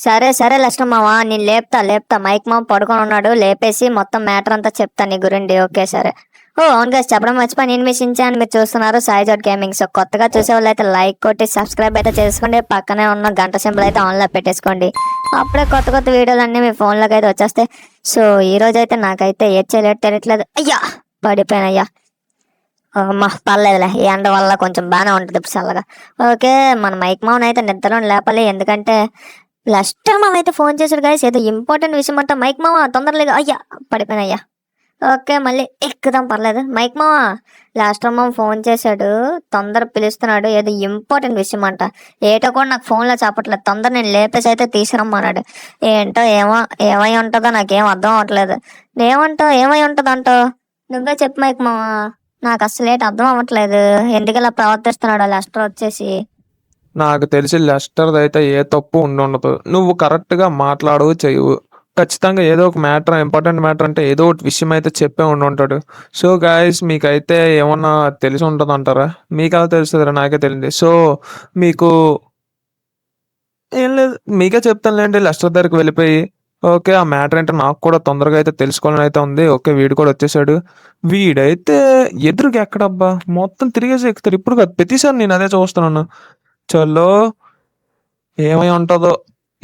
సరే సరే లక్ష్మణ మామ, నేను లేపుతా మైక్ మామ పడుకొని ఉన్నాడు, లేపేసి మొత్తం మ్యాటర్ అంతా చెప్తా నీ గురించి. ఓకే సరే. ఓ అవును guys, చెప్పడం మర్చిపోయి, నేను మీ షించాన్, మీరు చూస్తున్నారు సాయిజోట్ గేమింగ్. సో కొత్తగా చూసే వాళ్ళు అయితే లైక్ కొట్టి సబ్స్క్రైబ్ అయితే చేసుకోండి, పక్కనే ఉన్న గంట సింబల్ అయితే ఆన్లో పెట్టేసుకోండి. అప్పుడే కొత్త కొత్త వీడియోలు అన్నీ మీ ఫోన్లోకి అయితే వచ్చేస్తాయి. సో ఈ రోజు అయితే నాకైతే ఏడ్ చేయలేదు తెలియట్లేదు. అయ్యా పడిపోయాను అయ్యా. అమ్మా పర్లేదులే, ఈ ఎండ వల్ల కొంచెం బాగానే ఉంటుంది ఇప్పుడు చల్లగా. ఓకే, మన మైక్ మామని అయితే నిద్రలో లేపాలి, ఎందుకంటే లాస్ట్ మామ అయితే ఫోన్ చేశాడు గైస్, ఏదో ఇంపార్టెంట్ విషయం అంట. మైక్ మామ తొందరలేదు. అయ్యా పడిపోయినా అయ్యా. ఓకే మళ్ళీ ఎక్కుదాం, పర్లేదు. మైక్ మామ లాస్ట్ మామ ఫోన్ చేశాడు, తొందర పిలుస్తున్నాడు, ఏదో ఇంపార్టెంట్ విషయం అంట. ఏటో కూడా నాకు ఫోన్లో చెప్పట్లేదు, తొందర నేను లేపేసి అయితే తీసుకురమ్మన్నాడు. ఏంటో ఏమో, ఏమై ఉంటుందో నాకేం అర్థం అవ్వట్లేదు. ఏమంటావు, ఏమై ఉంటుందంటో నువ్వే చెప్పు మైక్ మామ, నాకు అసలు ఏంటి అర్థం అవ్వట్లేదు, ఎందుకు ఇలా ప్రవర్తిస్తున్నాడు లాస్ట్ వచ్చేసి. నాకు తెలిసి లెస్టర్ది అయితే ఏ తప్పు ఉండదు. నువ్వు కరెక్ట్గా మాట్లాడు చెయ్యవు. ఖచ్చితంగా ఏదో ఒక మ్యాటర్, ఇంపార్టెంట్ మ్యాటర్ అంటే ఏదో ఒకటి విషయం అయితే చెప్పే ఉంటాడు. సో గాయస్, మీకైతే ఏమన్నా తెలిసి ఉంటుంది అంటారా? మీకు అలా తెలుస్తుందిరా, నాకే తెలియదు. సో మీకు ఏం లేదు, మీకే చెప్తానులేండి. లెస్టర్ దగ్గరికి వెళ్ళిపోయి ఓకే ఆ మ్యాటర్ ఏంటో నాకు కూడా తొందరగా అయితే తెలుసుకోవాలని అయితే ఉంది. ఓకే వీడు కూడా వచ్చేసాడు. వీడైతే ఎదురుగా ఎక్కడబ్బా, మొత్తం తిరిగేసి ఎక్కుతారు. ఇప్పుడు కాదు, ప్రతిసారి నేను అదే చూస్తున్నాను. చలో ఏమై ఉంటుందో.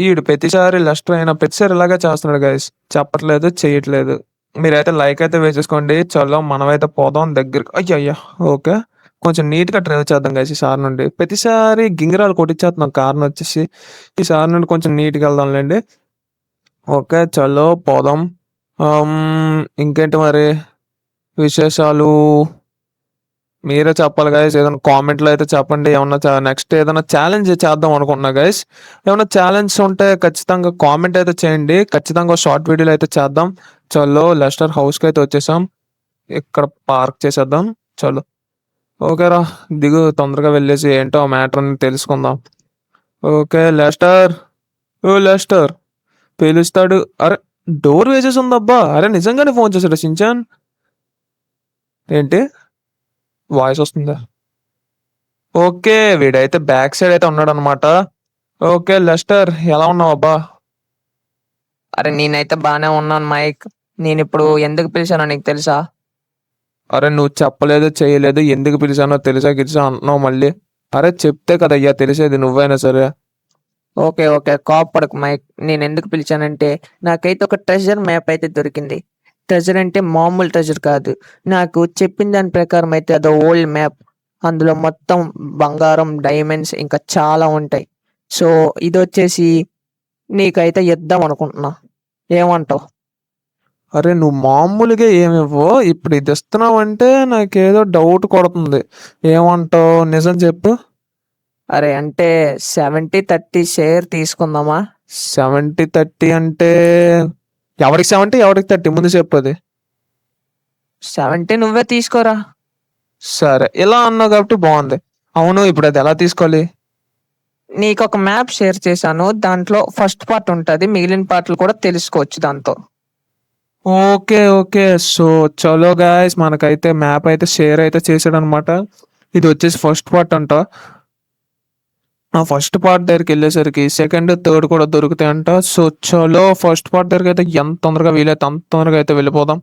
ఈడు ప్రతిసారి లెస్టర్ అయినా ప్రతిసారి ఇలాగే చేస్తున్నాడు గైస్, చెప్పట్లేదు చేయట్లేదు. మీరైతే లైక్ అయితే వేసేసుకోండి. చలో మనమైతే పోదాం దగ్గరికి. అయ్యా ఓకే, కొంచెం నీట్గా డ్రైవ్ చేద్దాం గైస్ ఈసారి నుండి. ప్రతిసారి గింగిరాలు కొట్టించేస్తున్నాం కారణం వచ్చేసి, ఈసారి నుండి కొంచెం నీట్గా వెళ్దాంలేండి. ఓకే చలో పోదాం. ఇంకేంటి మరి విశేషాలు మీరే చెప్పాలి గైస్. ఏదైనా కామెంట్లో అయితే చెప్పండి. ఏమన్నా నెక్స్ట్ ఏదైనా ఛాలెంజ్ చేద్దాం అనుకుంటున్నా గైస్. ఏమైనా ఛాలెంజ్ ఉంటే ఖచ్చితంగా కామెంట్ అయితే చేయండి. ఖచ్చితంగా షార్ట్ వీడియోలు అయితే చేద్దాం. చలో లెస్టర్ హౌస్కి అయితే వచ్చేసాం, ఇక్కడ పార్క్ చేసేద్దాం. చలో ఓకేరా, దిగు తొందరగా వెళ్ళేసి ఏంటో ఆ మ్యాటర్ అని తెలుసుకుందాం. ఓకే లెస్టర్, ఓ లెస్టర్ పిలుస్తాడు. అరే డోర్ వేసేసి ఉందబ్బా. అరే నిజంగానే ఫోన్ చేశాడు షించాన్. ఏంటి వాయిస్ వస్తుందా? ఓకే వీడైతే బ్యాక్ సైడ్ అయితే ఉన్నాడు అనమాట. ఓకే లెస్టర్ ఎలా ఉన్నావు అబ్బా? అరే నేనైతే బానే ఉన్నాను మైక్. నేను ఇప్పుడు ఎందుకు పిలిచానో నీకు తెలుసా? అరే నువ్వు చెప్పలేదు చేయలేదు, ఎందుకు పిలిచానో తెలుసా గిలిసా అంటున్నావు మళ్ళీ. అరే చెప్తే కదయ్యా తెలిసేది, నువ్వైనా సరే. ఓకే ఓకే కోప్పడకు మైక్. నేను ఎందుకు పిలిచానంటే నాకైతే ఒక ట్రెజర్ మ్యాప్ అయితే దొరికింది. ట్రెజర్ అంటే మామూలు ట్రెజర్ కాదు, నాకు చెప్పిన దాని ప్రకారం అయితే అది ఓల్డ్ మ్యాప్. అందులో మొత్తం బంగారం, డైమండ్స్ ఇంకా చాలా ఉంటాయి. సో ఇది వచ్చేసి నీకైతే ఇద్దాం అనుకుంటున్నా, ఏమంటావు? అరే నువ్వు మామూలుగా ఏమివ్వో, ఇప్పుడు ఇది ఇస్తున్నావు అంటే నాకేదో డౌట్ కొడుతుంది. ఏమంటావు, నిజం చెప్పు. అరే అంటే 70-30 షేర్ తీసుకుందామా? 70-30 అంటే ఎవరికి 70 ఎవరికి 30 ముందు చెప్పది. 70 నువ్వే తీసుకోరా. సరే ఇలా అన్నావు కాబట్టి బాగుంది. అవును ఇప్పుడు అది ఎలా తీసుకోవాలి? నీకు ఒక మ్యాప్ షేర్ చేశాను, దాంట్లో ఫస్ట్ పార్ట్ ఉంటుంది, మిగిలిన పార్ట్లు కూడా తెలుసుకోవచ్చు దాంతో. ఓకే ఓకే సో చలో గాయస్, మనకైతే మ్యాప్ అయితే షేర్ అయితే చేసాడు అనమాట. ఇది వచ్చేసి ఫస్ట్ పార్ట్ అంట. ఆ ఫస్ట్ పార్ట్ దగ్గరికి వెళ్ళేసరికి సెకండ్ థర్డ్ కూడా దొరుకుతాయి అంట. సో చలో ఫస్ట్ పార్ట్ దగ్గరికి అయితే ఎంత తొందరగా వీలైతే అంత తొందరగా అయితే వెళ్ళిపోదాం.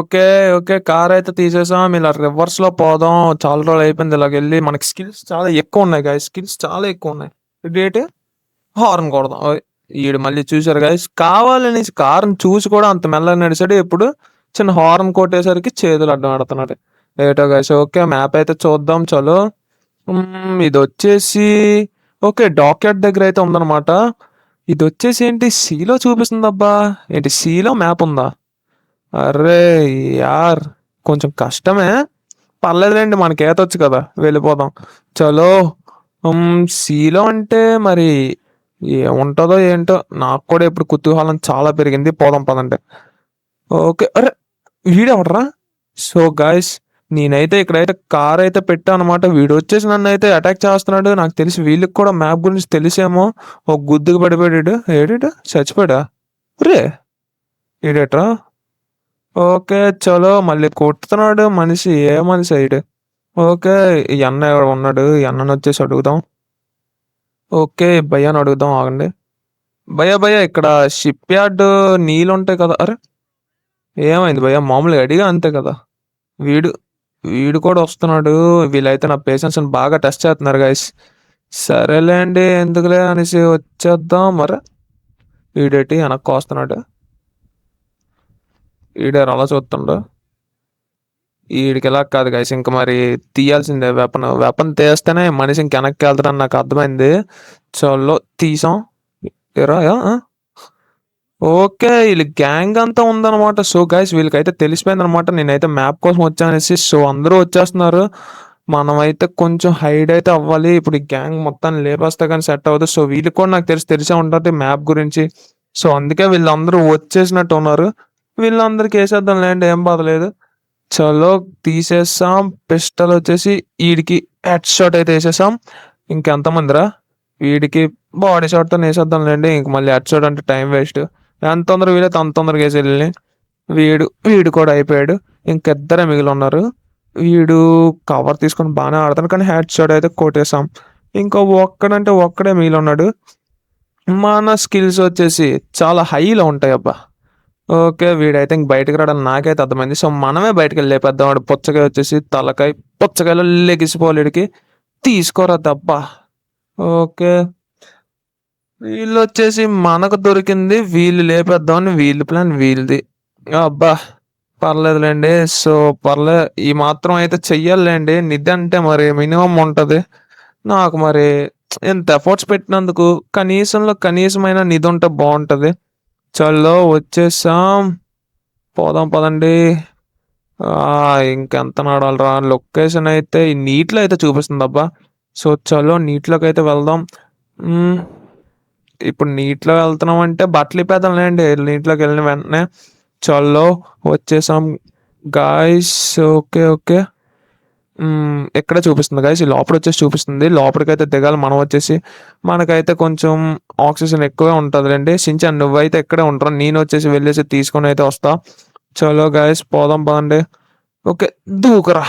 ఓకే ఓకే కార్ అయితే తీసేసాం, ఇలా రివర్స్లో పోదాం. చాలా రోజులు అయిపోయింది ఇలాగ వెళ్ళి. మనకి స్కిల్స్ చాలా ఎక్కువ ఉన్నాయి గాయస్, స్కిల్స్ చాలా ఎక్కువ ఉన్నాయి. ఇదేంటి హార్న్ కొడదాం. ఈడు మళ్ళీ చూసారు గాయస్, కావాలని కార్ని చూసి కూడా అంత మెల్లగా నడిచాడు. ఇప్పుడు చిన్న హార్న్ కొట్టేసరికి చేతులు అడ్డం ఆడుతున్నాడు. ఏటో గాయస్ ఓకే మ్యాప్ అయితే చూద్దాం. చలో ఇది వచ్చేసి ఓకే డాక్యార్డ్ దగ్గర అయితే ఉందన్నమాట. ఇది వచ్చేసి ఏంటి సీలో చూపిస్తుంది అబ్బా. ఏంటి సీలో మ్యాప్ ఉందా? అరే యార్ కొంచెం కష్టమే, పర్లేదులేండి మనకి ఏతొచ్చు కదా, వెళ్ళిపోదాం. చలో సీలో అంటే మరి ఏముంటుందో ఏంటో, నాకు కూడా ఇప్పుడు కుతూహలం చాలా పెరిగింది. పోదాం పదంటే. ఓకే అరే వీడెవడరా? సో గాయస్ నేనైతే ఇక్కడైతే కార్ అయితే పెట్టా అనమాట. వీడు వచ్చేసి నన్ను అయితే అటాక్ చేస్తున్నాడు. నాకు తెలిసి వీళ్ళకి కూడా మ్యాప్ గురించి తెలిసేమో. ఒక గుద్దుకు పడిపోయాడు. ఏడేట చచ్చిపోయాడా? రే ఏడేట్రా? ఓకే చలో మళ్ళీ కొడుతున్నాడు మనిషి, ఏ మనిషి అయితే. ఓకే ఈ అన్న ఎవరు ఉన్నాడు, ఈ అన్నను వచ్చేసి అడుగుదాం. ఓకే. భయ్యాని అడుగుదాం ఆగండి. భయ్యా ఇక్కడ షిప్ యార్డ్ నీళ్ళుంటాయి కదా! అరె! ఏమైంది భయ్యా? మామూలుగా అడిగా అంతే కదా! వీడు వీడు కూడా వస్తున్నాడు. వీళ్ళైతే నా పేషెన్స్‌ని బాగా టెస్ట్ చేస్తున్నారు గైస్. సరేలేండి ఎందుకులే అనేసి వచ్చేద్దాం. మరి వీడేటి వెనక్కొస్తున్నాడు. ఈడారు అలా చూస్తుండు. ఈడికి ఇలా కాదు గైస్. ఇంక మరి తీయాల్సిందే వెపన్. వెపన్ తీస్తేనే మనిషి ఇంక వెనక్కి వెళ్తాడని నాకు అర్థమైంది. చలో తీసాం. ఏరా ఓకే. వీళ్ళ గ్యాంగ్ అంతా ఉందన్నమాట. సో గైస్ వీళ్ళకైతే తెలిసిపోయిందనమాట నేనైతే మ్యాప్ కోసం వచ్చానేసి. సో అందరూ వచ్చేస్తున్నారు. మనమైతే కొంచెం హైడ్ అయితే అవ్వాలి. ఇప్పుడు ఈ గ్యాంగ్ మొత్తాన్ని లేపేస్తే కానీ సెట్ అవ్వదు. సో వీళ్ళకి కూడా నాకు తెలిసే ఉంటుంది మ్యాప్ గురించి. సో అందుకే వీళ్ళందరూ వచ్చేసినట్టు ఉన్నారు. వీళ్ళందరికీ వేసేద్దాం లేండి, ఏం బాధలేదు. చలో తీసేసాం. పిస్టల్ వచ్చేసి వీడికి హెడ్ షాట్ అయితే వేసేసాం. ఇంకెంతమందిరా? వీడికి బాడీ షాట్తో వేసేద్దాం లేండి. ఇంక మళ్ళీ హెడ్ షాట్ అంటే టైం వేస్ట్. ఎంత తొందరగా వీలైతే అంత తొందరగా వేసి వెళ్ళి వీడు కూడా అయిపోయాడు. ఇంకిద్దరే మిగిలి ఉన్నారు. వీడు కవర్ తీసుకొని బాగానే ఆడతాను కానీ హెడ్ షాట్ అయితే కొట్టేసాం. ఇంకా ఒక్కడే మిగిలి ఉన్నాడు. మన స్కిల్స్ వచ్చేసి చాలా హైలో ఉంటాయి అబ్బా. ఓకే వీడైతే ఇంక బయటకు రావడం నాకైతే అర్థమైంది. సో మనమే బయటకు వెళ్ళి లేపేద్దాం. వాడు పుచ్చకాయ వచ్చేసి తలకాయ పుచ్చకాయలో లెగిసిపోవాలి. వీడికి తీసుకోరా దబ్బా. ఓకే వీళ్ళు వచ్చేసి మనకు దొరికింది, వీళ్ళు లేపేద్దామని వీళ్ళ ప్లాన్ వీళ్ళది. అబ్బా పర్లేదులేండి. సో ఈ మాత్రం అయితే చెయ్యాలండి. నిధి అంటే మరి మినిమం ఉంటుంది. నాకు మరి ఎంత ఎఫర్ట్స్ పెట్టినందుకు కనీసమైన నిధి ఉంటే బాగుంటుంది. చలో వచ్చేసాం. పోదాం పదండి. ఇంకెంత నడవాలరా? లొకేషన్ అయితే ఈ నీటిలో అయితే చూపిస్తుంది అబ్బా. సో చలో నీటిలోకి అయితే వెళ్దాం. ఇప్పుడు నీటిలో వెళ్తున్నాం అంటే బట్టలు ఇప్పేద్దాం లేండి నీటిలోకి వెళ్ళిన వెంటనే. చలో వచ్చేసాం గాయస్. ఓకే ఎక్కడ చూపిస్తుంది గాయస్? ఈ లోపల వచ్చేసి చూపిస్తుంది. లోపలికైతే దిగాలి మనం వచ్చేసి. మనకైతే కొంచెం ఆక్సిజన్ ఎక్కువే ఉంటుందిలేండి. సించాన్ నువ్వైతే ఎక్కడే ఉంటావు, నేను వచ్చేసి వెళ్ళేసి తీసుకొని అయితే వస్తా. చలో గాయస్ పోదాం పదండి. ఓకే దూకరా.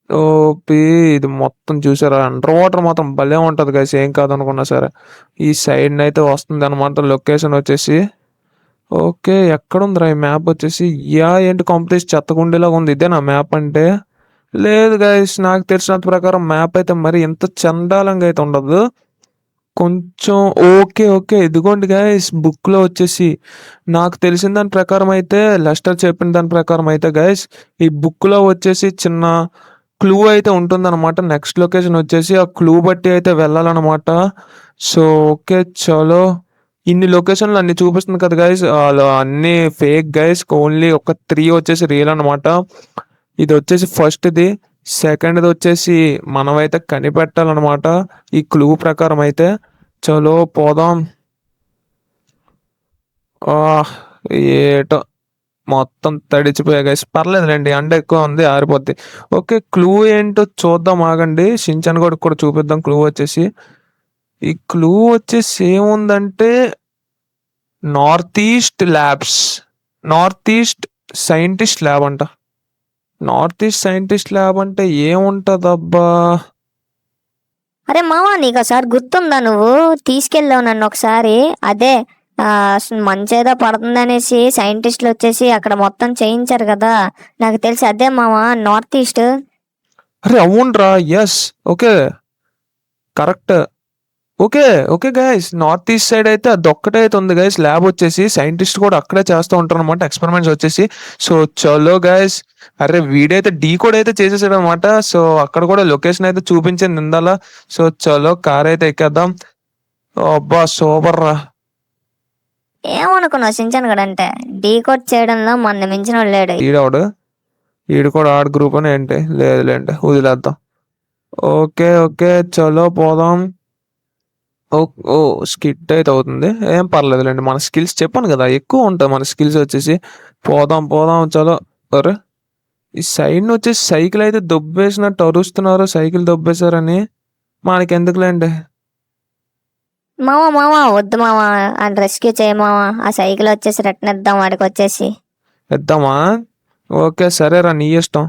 ఓపి ఇది మొత్తం చూసారా? అండర్ వాటర్ మాత్రం భలే ఉంటుంది గైస్. ఏం కాదనుకున్నా సరే ఈ సైడ్ అయితే వస్తుంది అనమాట లొకేషన్ వచ్చేసి. ఓకే ఎక్కడుందిరా ఈ మ్యాప్ వచ్చేసి? ఏంటి కాంపిటీషన్ చెత్తగుండేలాగా ఉంది. ఇదే నా మ్యాప్ అంటే? లేదు గైస్ నాకు తెలిసినంత ప్రకారం మ్యాప్ అయితే మరి ఎంత చండాలంగా అయితే ఉండదు. కొంచెం ఓకే ఇదిగోండి గైస్ బుక్లో వచ్చేసి నాకు తెలిసిన దాని ప్రకారం అయితే, లెస్టర్ చెప్పిన దాని ప్రకారం అయితే గైస్ ఈ బుక్లో వచ్చేసి చిన్న క్లూ అయితే ఉంటుందన్నమాట. నెక్స్ట్ లొకేషన్ వచ్చేసి ఆ క్లూ బట్టి అయితే వెళ్ళాలన్నమాట. సో ఓకే చలో ఇన్ని లొకేషన్లు అన్ని చూపిస్తుంది కదా గైస్, అన్ని ఫేక్ గైస్. ఓన్లీ ఒక 3 వచ్చేసి రియల్ అనమాట. ఇది వచ్చేసి ఫస్ట్ది. సెకండ్ది వచ్చేసి మనమైతే కనిపెట్టాలన్నమాట ఈ క్లూ ప్రకారం అయితే. చలో పోదాం. ఏటో మొత్తం తడిచిపోయా గైస్. పర్లేదులేండి ఎండ ఎక్కువ ఉంది ఆరిపోద్ది. ఓకే క్లూ ఏంటో చూద్దాం ఆగండి. షించాన్ కూడా చూపిద్దాం. క్లూ వచ్చేసి ఈ క్లూ వచ్చేసి ఏముందంటే నార్త్ ఈస్ట్ సైంటిస్ట్ ల్యాబ్ అంట. నార్త్ ఈస్ట్ సైంటిస్ట్ ల్యాబ్ అంటే ఏముంటదబ్బా? అరే మావా నీకు ఒకసారి గుర్తుందా? నువ్వు తీసుకెళ్ళావు నన్ను ఒకసారి. అదే మంచి ఏదో పడుతుంది అనేసి సైంటిస్టులు వచ్చేసి అక్కడ మొత్తం చేయించారు కదా. నాకు తెలిసి అదే మావా నార్త్ ఈస్ట్. అరే అవునరా. Yes okay correct. Okay guys north east side అయితే అదొక్కటే అయితే ఉంది గైస్ ల్యాబ్ వచ్చేసి. సైంటిస్ట్ కూడా అక్కడే చేస్తూ ఉంటారు అనమాట ఎక్స్పెరిమెంట్స్ వచ్చేసి. సో చలో గైస్. అరే వీడైతే డీ కూడా అయితే చేసేసాడు అనమాట. సో అక్కడ కూడా లొకేషన్ అయితే చూపించింది నిందాల. సో చలో కార్ అయితే ఎక్కేద్దాం. అబ్బా సూపర్ రా. ఏమనుకున్నావు సించన్ గడంటే? డీకోడ్ చేయడంలో మన మించిన వాడు లేడు. ఈడు కూడా ఆడ్ గ్రూప్ అని ఏంటి? లేదులేండి వదిలేద్దాం. ఓకే చలో పోదాం. ఓ స్కిట్ అయితే అవుతుంది, ఏం పర్లేదులేండి. మన స్కిల్స్ చెప్పాను కదా ఎక్కువ ఉంటాయి మన స్కిల్స్ వచ్చేసి. పోదాం చలో. అరే ఈ సైడ్ వచ్చేసి సైకిల్ అయితే దొబ్బేసినట్టు అరుస్తున్నారు. సైకిల్ దొబ్బేశారని మనకి ఎందుకులేండి. మావా వద్దు మావా అని రెస్క్యూ చేయమావా. ఆ సైకిల్ వచ్చేసి రిటర్న్ ఇద్దాం వాడికి వచ్చేసి. ఇద్దామా? ఓకే సరేరా నీ ఇష్టం.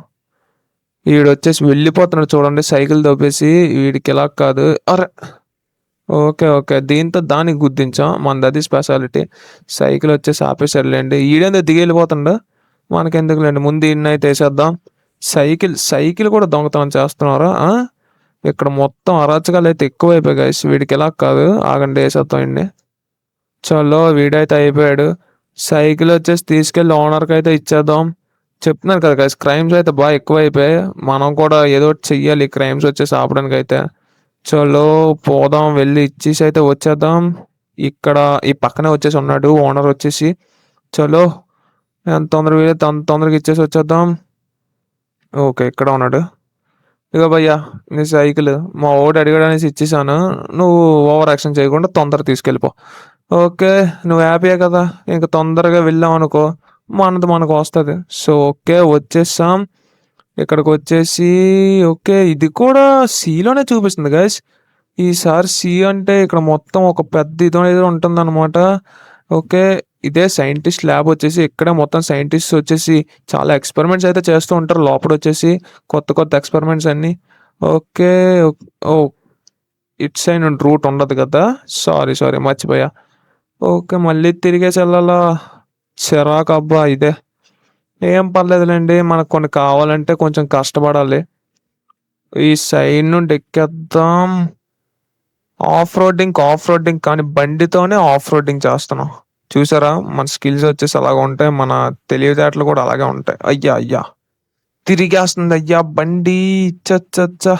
వీడు వచ్చేసి వెళ్ళిపోతున్నాడు చూడండి సైకిల్ దొబ్బేసి. వీడికి ఇలా కాదు. అరే ఓకే. ఓకే. దీంతో దానికి గుద్దించాం. మనదది స్పెషాలిటీ. సైకిల్ వచ్చేసి ఆపేసాడులేండి. ఈడేందో దిగెళ్ళిపోతుండు. మనకెందుకులేండి. ముందు ఈడినైతే ఏసేద్దాం. సైకిల్ కూడా దొంగతనం చేస్తున్నారా? ఆ! ఇక్కడ మొత్తం అరాచకాలైతే ఎక్కువైపోయాయి గైస్. వీడికి ఇలా కాదు. ఆగండి ఏసేద్దాం ఈడిని. చలో వీడైతే అయిపోయాడు. సైకిల్ వచ్చేసి తీసుకెళ్ళి ఓనర్‌కి అయితే ఇచ్చేద్దాం. చెప్తున్నాను కదా గైస్, క్రైమ్స్ అయితే బాగా ఎక్కువైపోయాయి. మనం కూడా ఏదో ఒకటి చెయ్యాలి ఈ క్రైమ్స్ వచ్చేసి ఆపడానికైతే. చలో పోదాం, వెళ్ళి ఇచ్చేసి అయితే వచ్చేద్దాం. ఇక్కడ ఈ పక్కనే వచ్చేసి ఉన్నాడు ఓనర్ వచ్చేసి. చలో ఎంత తొందరగా వీలైతే అంత తొందరగా ఇచ్చేసి వచ్చేద్దాం. ఓకే, ఇక్కడ ఉన్నాడు. ఇగో భయ్యా నీ సైకిల్ మా ఓడు అడిగాడనేసి ఇచ్చేసాను. నువ్వు ఓవర్ యాక్షన్ చేయకుండా తొందరగా తీసుకెళ్ళిపో. ఓకే, నువ్వు హ్యాపీయే కదా. ఇంక తొందరగా వెళ్ళాం అనుకో, మనది మనకు వస్తుంది. సో ఓకే, వచ్చేసాం. ఇక్కడికి వచ్చేసి ఓకే, ఇది కూడా సీలోనే చూపిస్తుంది గైస్. ఈసారి సి అంటే ఇక్కడ మొత్తం ఒక పెద్ద ఇది ఉంటుందన్నమాట. ఓకే, ఇదే సైంటిస్ట్ ల్యాబ్ వచ్చేసి. ఇక్కడే మొత్తం సైంటిస్ట్ వచ్చేసి చాలా ఎక్స్పెరిమెంట్స్ అయితే చేస్తూ ఉంటారు లోపల వచ్చేసి. కొత్త కొత్త ఎక్స్పెరిమెంట్స్ అన్నీ. ఓకే. ఓ, ఇట్ సైడ్ నుండి రూట్ ఉండదు కదా. సారీ మర్చిపోయా. ఓకే, మళ్ళీ తిరిగేసి వెళ్ళాలా? చిరాకు అబ్బా ఇదే. ఏం పర్లేదులేండి, మనకు కొన్ని కావాలంటే కొంచెం కష్టపడాలి. ఈ సైడ్ నుండి ఎక్కేద్దాం. ఆఫ్ రోడ్డింగ్ కానీ బండితోనే ఆఫ్ రోడ్డింగ్ చేస్తున్నాం. చూసారా, మన స్కిల్స్ వచ్చేసి అలాగ ఉంటాయి, మన తెలివితేటలు కూడా అలాగే ఉంటాయి. అయ్యా తిరిగేస్తుంది అయ్యా బండి. చచ్చ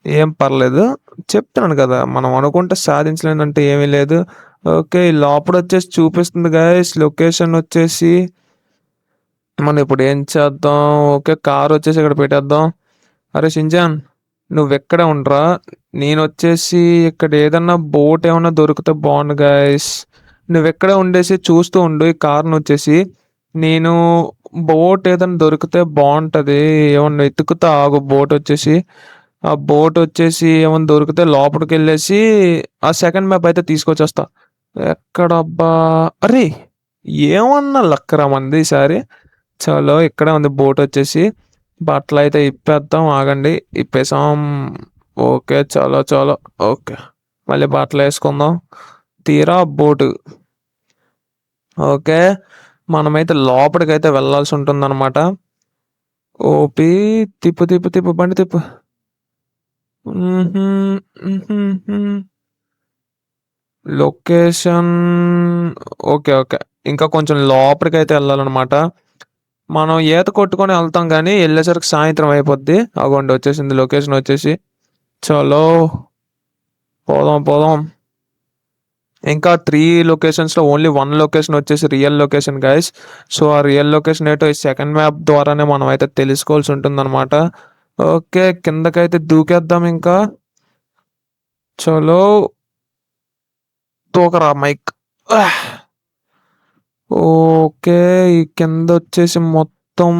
ఏం పర్లేదు, చెప్తున్నాను కదా, మనం అనుకుంటే సాధించలేనంటే ఏమీ లేదు. ఓకే, ఈ లోపల వచ్చేసి చూపిస్తుంది గైస్ లొకేషన్ వచ్చేసి. మనం ఇప్పుడు ఏం చేద్దాం? ఓకే, కార్ వచ్చేసి ఇక్కడ పెట్టేద్దాం. అరే షింజాన్, నువ్వెక్కడే ఉండరా? నేను వచ్చేసి ఇక్కడ ఏదన్నా బోట్ ఏమన్నా దొరికితే బాగుండు గైస్. నువ్వెక్కడే ఉండేసి చూస్తూ ఉండు ఈ కార్ను వచ్చేసి. నేను బోట్ ఏదైనా దొరికితే బాగుంటుంది. ఏమన్నా వెతుకుతా ఆగు బోట్ వచ్చేసి. ఆ బోట్ వచ్చేసి ఏమన్నా దొరికితే లోపలికి వెళ్ళేసి ఆ సెకండ్ మ్యాప్ అయితే తీసుకొచ్చేస్తా. ఎక్కడబ్బా? అరే, ఏమన్నా లక్కరా మంది ఈసారి. చలో ఇక్కడే ఉంది బోట్ వచ్చేసి. బట్టలు అయితే ఇప్పేద్దాం, ఆగండి. ఇప్పేసాం. ఓకే, చలో. ఓకే, మళ్ళీ బట్టలు వేసుకుందాం. తీరా బోటు. ఓకే, మనమైతే లోపలికైతే వెళ్ళాల్సి ఉంటుందన్నమాట. ఓపి తిప్పు బండి తిప్పు. Location okay. ఇంకా కొంచెం లోపలికైతే వెళ్ళాలన్నమాట. మనం ఈత కొట్టుకొని వెళ్తాం కానీ వెళ్ళేసరికి సాయంత్రం అయిపోద్ది. అగోండి వచ్చేసింది లొకేషన్ వచ్చేసి. చలో పోదాం. ఇంకా 3 లొకేషన్స్లో ఓన్లీ 1 లొకేషన్ వచ్చేసి రియల్ లొకేషన్ గైస్. సో ఆ రియల్ లొకేషన్ ఏంటో ఈ సెకండ్ మ్యాప్ ద్వారానే మనం అయితే తెలుసుకోవాల్సి ఉంటుందన్నమాట. ఓకే, కిందకైతే దూకేద్దాం ఇంకా. చలో తోకరా మైక్. ఓకే, ఈ కింద వచ్చేసి మొత్తం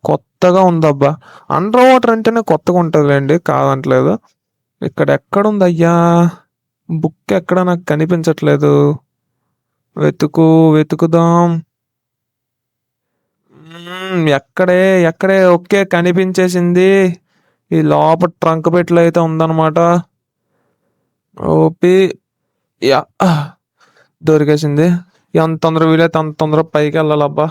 కొత్తగా ఉందబ్బా. అండర్ వాటర్ అంటేనే కొత్తగా ఉంటుందిలేండి, కాదంటలేదు. ఇక్కడ ఎక్కడుంది అయ్యా బుక్? ఎక్కడ నాకు కనిపించట్లేదు. వెతుకుదాం. ఎక్కడే ఓకే, కనిపించేసింది. ఈ లోపల ట్రంక్ పెట్లు అయితే ఉందన్నమాట. ఓపి యా, దొరికేసింది. ఎంత తొందర వీలైతే అంత తొందర పైకి వెళ్ళాలబ్బా.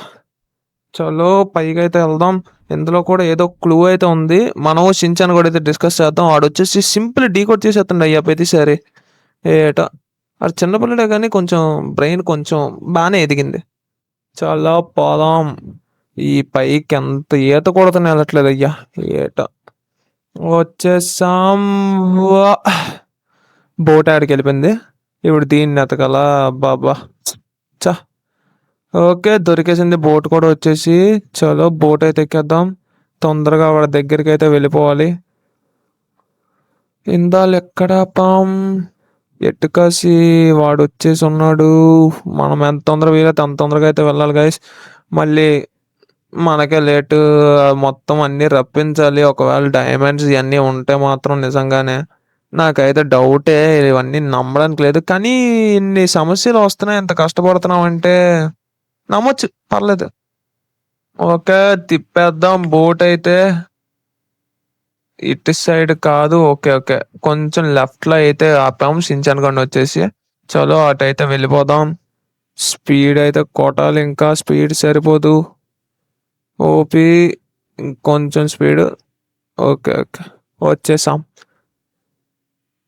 చలో పైకి అయితే వెళ్దాం. ఇందులో కూడా ఏదో క్లూ అయితే ఉంది. మనం షించాన్ కూడా అయితే డిస్కస్ చేద్దాం. వాడు వచ్చేసి సింపుల్ డీకోడ్ చేసేస్తుండే అయ్యా ప్రతిసారి. ఏటా అది చిన్నపిల్లడే కానీ కొంచెం బ్రెయిన్ కొంచెం బాగానే ఎదిగింది. చాలా పోదాం. ఈ పైకి ఎంత ఈత కొడుతున్నా వెళ్ళట్లేదు అయ్యా. ఏట వచ్చేసాం. బోట్ ఆడికి వెళ్ళిపోయింది. ఇప్పుడు దీన్ని ఎతకాల బాబా. చా ఓకే, దొరికేసింది బోట్ కూడా వచ్చేసి. చలో బోట్ అయితే ఎక్కేద్దాం. తొందరగా వాడి దగ్గరికి అయితే వెళ్ళిపోవాలి. ఇందాలు ఎక్కడ పాం ఎట్టుకాసి వాడు వచ్చేసి ఉన్నాడు. మనం ఎంత తొందరగా వీలైతే అంత తొందరగా అయితే వెళ్ళాలి గైస్. మళ్ళీ మనకే లేటు. మొత్తం అన్నీ రప్పించాలి. ఒకవేళ డైమండ్స్ ఇవన్నీ ఉంటే మాత్రం నిజంగానే నాకైతే డౌటే, ఇవన్నీ నమ్మడానికి లేదు. కానీ ఇన్ని సమస్యలు వస్తున్నాయి, ఎంత కష్టపడుతున్నాం అంటే నమ్మొచ్చు, పర్లేదు. ఓకే, తిప్పేద్దాం బోట్ అయితే. ఇటు సైడ్ కాదు. ఓకే. ఓకే. కొంచెం లెఫ్ట్‌లో అయితే ఆపాం షిన్‌చాన్ గాడిని వచ్చేసి. చలో అటైతే వెళ్ళిపోదాం. స్పీడ్ అయితే కొట్టాలి ఇంకా. స్పీడ్ సరిపోదు. ఓపీ ఇంకొంచెం స్పీడ్. ఓకే. ఓకే. వచ్చేసాం.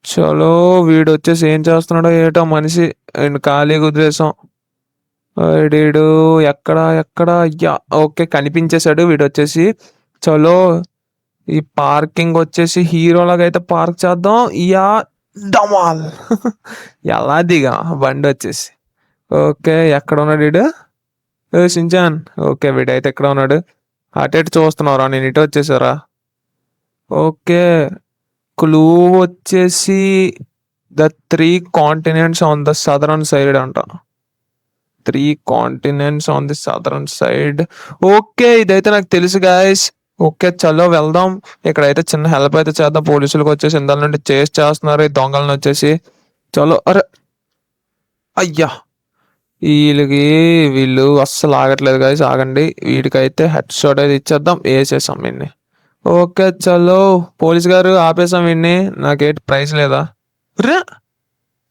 చలో వీడొచ్చేసి ఏం చేస్తున్నాడో ఏటో మనిషి. ఈడిని ఖాళీగా వదిలేసాం. వీడు ఎక్కడ అయ్యా! ఓకే. కనిపించేసాడు వీడొచ్చేసి. చలో ఈ పార్కింగ్ వచ్చేసి హీరోలాగా అయితే పార్క్ చేద్దాం. డమాల్ ఎలా దిగా బండొచ్చేసి. ఓకే. ఎక్కడున్నాడు ఈడు? షిన్‌చాన్. ఓకే. వీడైతే ఎక్కడ ఉన్నాడు? అటు ఇటు చూస్తున్నావురా? నేను ఇటు వచ్చేసారా? ఓకే. క్లూ వచ్చేసి the 3 continents on the southern side అంట. 3 continents on the southern side. Okay. ఇదైతే నాకు తెలుసు గాయ్స్. ఓకే. చలో వెళ్దాం. ఇక్కడైతే చిన్న హెల్ప్ అయితే చేద్దాం. పోలీసులకు వచ్చేసి ఇందాల నుండి చేస్ చేస్తున్నారు ఈ దొంగలను వచ్చేసి. చలో అరే! అయ్యా! వీళ్ళు అస్సలు ఆగట్లేదు గాయ్స్. ఆగండి. వీడికైతే హెడ్ షాట్ అయితే ఇచ్చేద్దాం. ఏసేసాం వీడిని. ఓకే. చలో పోలీస్ గారు ఆపేసాం వీడిని. నాకేంటి ప్రైజ్ లేదా? రే!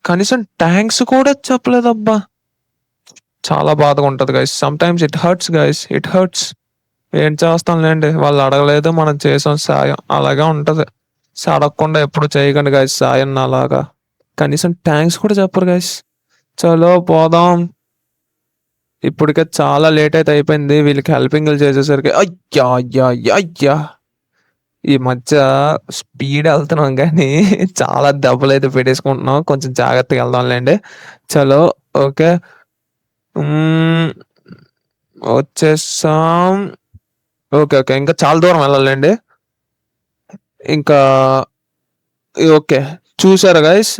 కనీసం థాంక్స్ కూడా చెప్పలేదబ్బా! చాలా బాధగా ఉంటది guys. Sometimes it hurts guys. It hurts. ఏం చేస్తాంలేండి. వాళ్ళు అడగలేదు. మనం చేసాం సాయం. అలాగే ఉంటది. అడగకుండా ఎప్పుడు చేయకండి గాయ్స్ సాయం నాలాగా. కనీసం థాంక్స్ కూడా చెప్పరు గాయ్స్. చలో పోదాం. ఇప్పటికే చాలా లేట్ అయితే అయిపోయింది. వీళ్ళకి హెల్పింగ్‌లు చేసేసరికి అయ్యా! అయ్యా! అయ్యా! అయ్యా! ఈ మధ్య స్పీడ్ ఎళ్తున్నాం గానీ చాలా దెబ్బలైతే పెట్టేసుకుంటున్నాం. కొంచెం జాగ్రత్తగా వెళ్దాంలేండి. చలో ఓకే. హ్మ్. వచ్చేసాం. ఓకే. ఓకే. ఇంకా చాలా దూరం వెళ్ళాలండి. ఇంకా ఓకే. చూసారా గైస్?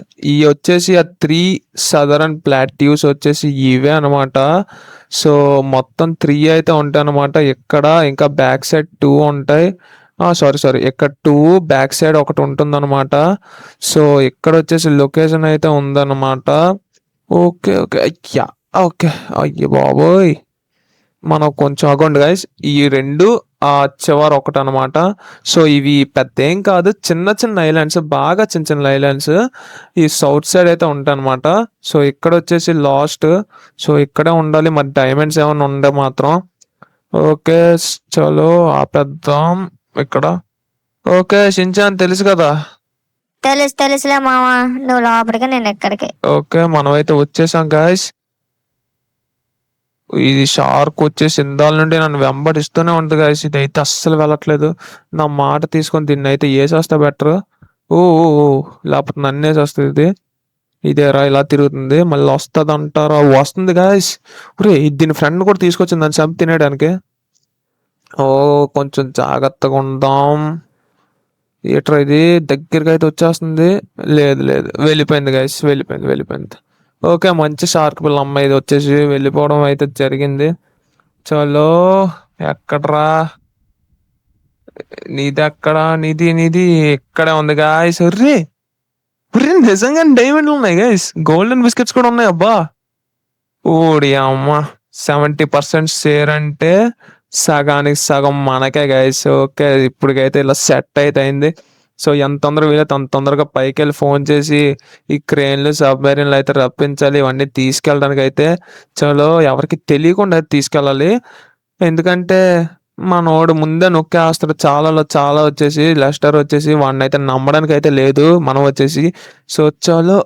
వచ్చేసి ఆ 3 సదరన్ ప్లాట్యూస్ వచ్చేసి ఇవే అనమాట. సో, మొత్తం 3 అయితే ఉంటాయన్నమాట. ఇక్కడ ఇంకా బ్యాక్ సైడ్ 2 ఉంటాయి. సారీ. ఇక్కడ 2 బ్యాక్ సైడ్ ఒకటి ఉంటుందన్నమాట. సో, ఇక్కడొచ్చేసి లొకేషన్ అయితే ఉందన్నమాట. ఓకే. ఓకే. అయ్యా! ఓకే. అయ్య బాబోయ్! మనం కొంచెం ఆగండి గైస్. ఈ 2 చివర ఒకటనమాట. సో, ఇవి పెద్దేం కాదు. చిన్న ఐలాండ్స్. బాగా చిన్న ఐలాండ్స్. ఈ సౌత్ సైడ్ అయితే ఉంటాయన్నమాట. So, ఇక్కడొచ్చేసి last. సో, ఇక్కడే ఉండాలి. మరి డైమండ్స్ ఏమన్నా ఉంటే మాత్రం. ఓకే. చలో ఆపేద్దాం ఇక్కడ. ఓకే. షిన్‌చాన్ తెలుసు కదా! తెలుసులే మామ. నువ్వు లోపలికి నేను ఎక్కడికి. ఓకే. మనమైతే వచ్చేసాం గైస్. ఇది షార్క్ వచ్చేసి ఇందాల నుండి నన్ను వెంబడిస్తూనే ఉంది గైస్. ఇదైతే అస్సలు వెళ్ళట్లేదు. నా మాట తీసుకొని దీన్నైతే ఏసేస్తే బెటర్. లేకపోతే నన్నేసేస్తుంది ఇది. ఇదేరా ఇలా తిరుగుతుంది. మళ్ళీ వస్తదంటారా? వస్తుంది గైస్. దీని ఫ్రెండ్ కూడా తీసుకొచ్చింది దాన్ని చంపి తినేయడానికి. కొంచెం జాగ్రత్తగా ఉందాం. ఏట్రా ఇది దగ్గరికి అయితే వచ్చేస్తుంది. లేదు వెళ్ళిపోయింది గైస్. వెళ్ళిపోయింది. ఓకే. మంచి షార్క్ పిల్ల అమ్మాయి ఇది వచ్చేసి వెళ్ళిపోవడం అయితే జరిగింది. చలో ఎక్కడ్రా? నీది ఇక్కడే ఉంది గాయ్స్. ఒర్రే నిజంగా డైమండ్లు ఉన్నాయి గైస్. గోల్డెన్ బిస్కెట్స్ కూడా ఉన్నాయి. అబ్బా ఓడి అమ్మ 70% షేర్ అంటే సగానికి సగం మనకే గైస్. ఓకే. ఇప్పటికైతే ఇలా సెట్ అయితే అయింది. సో, ఎంత తొందరగా వీలైతే అంత తొందరగా పైకెళ్ళి ఫోన్ చేసి ఈ క్రేన్లు సబ్‌మెరైన్‌లు అయితే రప్పించాలి. ఇవన్నీ తీసుకెళ్ళడానికి అయితే చలో ఎవరికి తెలియకుండా తీసుకెళ్ళాలి. ఎందుకంటే మనోడు ముందే నొక్కేస్తాడు. చాలా వచ్చేసి లెస్టర్ వచ్చేసి వాడినైతే నమ్మడానికి అయితే లేదు మనం వచ్చేసి. సో, చలో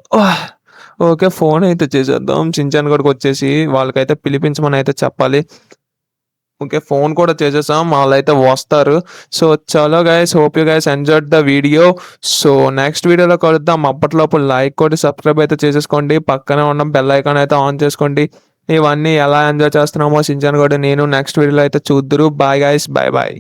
ఓకే. ఫోన్ అయితే చేసేద్దాం. షిన్‌చాన్ గడికి వచ్చేసి వాళ్ళకైతే పిలిపించమని అయితే చెప్పాలి. ఓకే. ఫోన్ కూడా చేసేసాం. వాళ్ళైతే వస్తారు. సో, చలో guys. Hope you guys enjoyed the video. So, next వీడియోలో కలుద్దాం. అప్పటిలోపు లైక్ కొట్టి సబ్స్క్రైబ్ అయితే చేసేసుకోండి. పక్కనే ఉన్న బెల్ ఐకాన్ అయితే ఆన్ చేసుకోండి. ఇవన్నీ ఎలా ఎంజాయ్ చేస్తున్నామో షిన్‌చాన్ గడు నేను నెక్స్ట్ వీడియోలో అయితే చూద్దురు. Bye guys. బాయ్.